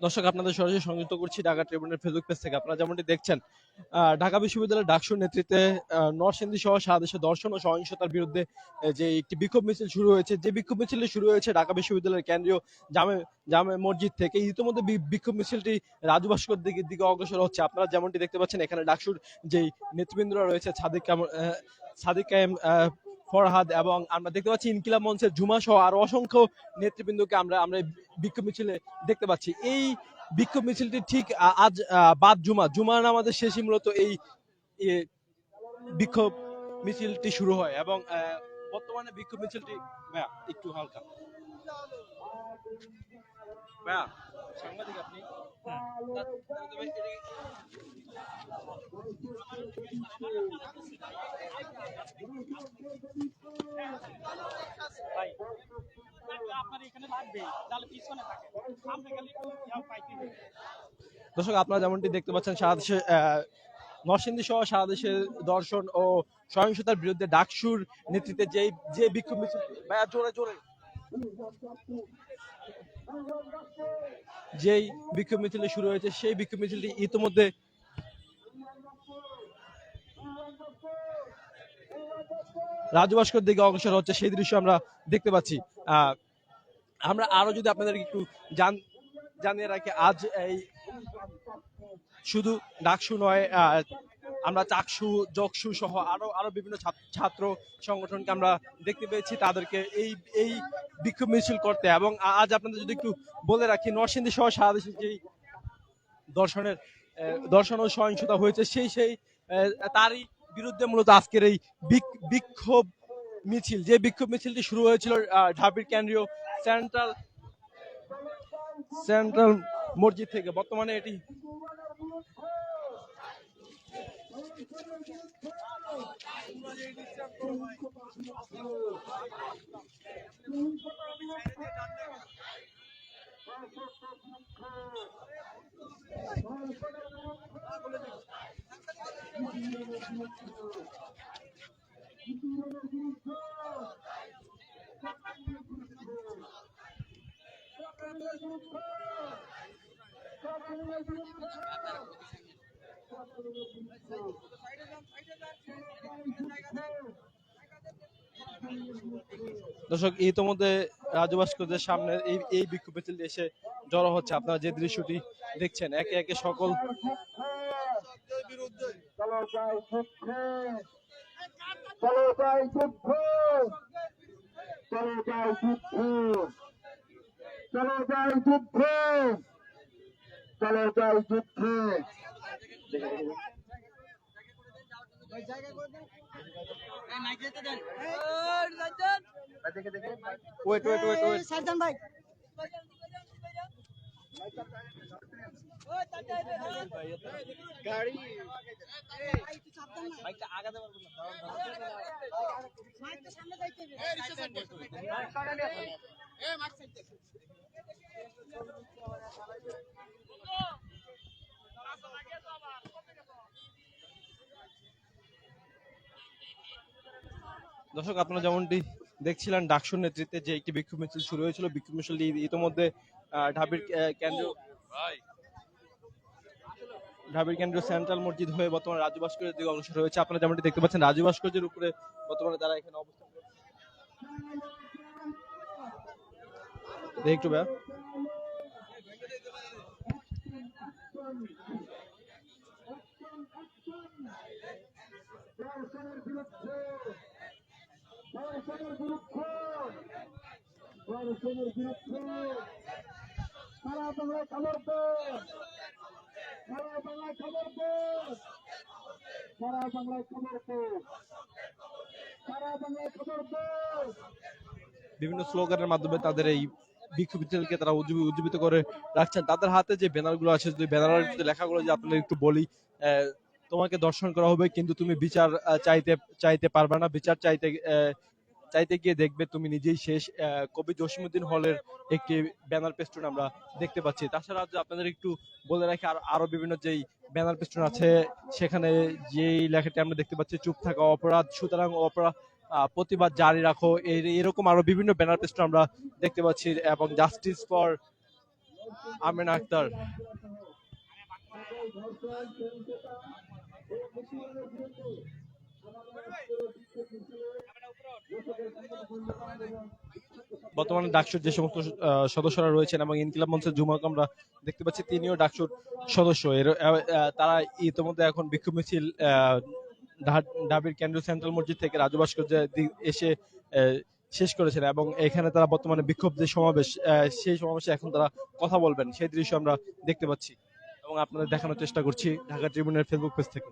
দর্শক আপনাদের সরাসরি সংযুক্ত করছি ঢাকা ট্রিবিউনের ফেসবুক পেজ থেকে। আপনারা যেমনটি দেখছেন ঢাকা বিশ্ববিদ্যালয়ের ডাকসুর নেতৃত্বে নরসিংদী সহ সারা দেশে দর্শন ও সহিংসতার বিরুদ্ধে যে একটি বিক্ষোভ মিছিল শুরু হয়েছে, যে বিক্ষোভ মিছিলটি শুরু হয়েছে ঢাকা বিশ্ববিদ্যালয়ের কেন্দ্রীয় জামে জামে মসজিদ থেকে। ইতিমধ্যে বিক্ষোভ মিছিলটি রাজু ভাস্কর দিকে অগ্রসর হচ্ছে। আপনারা যেমনটি দেখতে পাচ্ছেন এখানে ডাকসুর যেই নেতৃবৃন্দরা রয়েছে সাদিক কায়েম, ফরহাদ, এবং আমরা দেখতে পাচ্ছি ইনকিলাব মঞ্চের ঝুমা সহ আরো অসংখ্য নেতৃবৃন্দকে আমরা বিক্ষোভ মিছিলে দেখতে পাচ্ছি। এই বিক্ষোভ মিছিলটি ঠিক আজ বাদ জুমার নামাজের শেষই মূলত এই বিক্ষোভ মিছিলটি শুরু হয় এবং বর্তমানে বিক্ষোভ মিছিলটি একটু হালকা সাংবাদিক আপনি দর্শক আপনারা যেমনটি দেখতে পাচ্ছেন সারা দেশে নরসিংদী সহ সারা দেশের দর্শন ও সহিংসতার বিরুদ্ধে ডাকসুর নেতৃত্বে যে বিক্ষোভ মিছিল যেই বিক্ষোভ মিছিল শুরু হয়েছে সেই বিক্ষোভ মিছিলটি ইতিমধ্যে রাজু ভাস্কর দিকে অগ্রসর হচ্ছে, সেই দৃশ্য আমরা দেখতে পাচ্ছি। আমরা আরো যদি আপনাদের একটু জানিয়ে রাখি, আজ এই শুধু ডাকসু নয়, আমরা চাকসু, জকসু সহ আরো বিভিন্ন ছাত্র সংগঠনকে আমরা দেখতে পেয়েছি তাদেরকে এই বিক্ষোভ মিছিল করতে। এবং আজ আপনাদের যদি একটু বলে রাখি, নরসিংদী সহ সারা দেশে যেই দর্শন ও সহিংসতা হয়েছে সেই তারই বিরুদ্ধে মূলত আজকের এই বিক্ষোভ মিছিল, যে বিক্ষোভ মিছিলটি শুরু হয়েছিল ঢাবির কেন্দ্রীয় সেন্ট্রাল মসজিদ থেকে। বর্তমানে এটি দর্শক ইতিমধ্যে রাজু ভাস্করের সামনে এই বিক্ষোভ মিছিলটি এসে জড়ো হচ্ছে। আপনারা যে দৃশ্যটি দেখছেন একে একে সকল দর্শক আপনারা যেমনটি দেখছিলেন ডাকসুর নেতৃত্বে যে একটি বিক্ষোভ মিছিল শুরু হয়েছিল। বিক্ষোভ মিছিলটি ইতিমধ্যে ঢাবির কেন্দ্রীয় সেন্ট্রাল মসজিদ হয়ে বর্তমানে রাজু ভাস্করের দিকে অগ্রসর হয়েছে। আপনারা যেমনটি দেখতে পাচ্ছেন রাজু ভাস্করের উপরে বর্তমানে তারা এখানে অবস্থান একটু বিভিন্ন স্লোগানের মাধ্যমে তাদের এই বিক্ষোভ মিছিলকে তারা উজ্জীবিত করে রাখছেন। তাদের হাতে যে ব্যানারগুলো আছে, যে ব্যানারের লেখাগুলো যে আপনাদের একটু বলি, তোমাকে দর্শন করা হবে কিন্তু তুমি বিচার চাইতে পারবে না, বিচার চাইতে গিয়ে দেখবে তুমি নিজেই শেষ। কবি জসিমউদ্দিন হলের একটি ব্যানার পেস্টুন আমরা দেখতে পাচ্ছি। তাছাড়া আপনাদের একটু বলে রাখি আরো বিভিন্ন যেই ব্যানার পেস্টুন আছে সেখানে যেই লেখাটি আমরা দেখতে পাচ্ছি, চুপ থাকা অপরাধ, সুতরাং প্রতিবাদ জারি রাখো, এরকম আরো বিভিন্ন ব্যানার পেস্টুন আমরা দেখতে পাচ্ছি। এবং জাস্টিস ফর আমিন আক্তার। বর্তমানে ডাকসুর যে সমস্ত সদস্যরা রয়েছেন এবং ইনকিলাব মঞ্চের জুমাকে আমরা দেখতে পাচ্ছি তিনিও ডাকসুর সদস্য। তারা ইতিমধ্যে এখন বিক্ষোভ মিছিল ঢাবির কেন্দ্রীয় সেন্ট্রাল মসজিদ থেকে রাজু ভাস্কর্যে এসে আহ, শেষ করেছেন এবং এখানে তারা বর্তমানে বিক্ষোভ যে সমাবেশ সেই সমাবেশে এখন তারা কথা বলবেন সেই দৃশ্য আমরা দেখতে পাচ্ছি এবং আপনাদের দেখানোর চেষ্টা করছি ঢাকা ট্রিবিউনের ফেসবুক পেজ থেকে।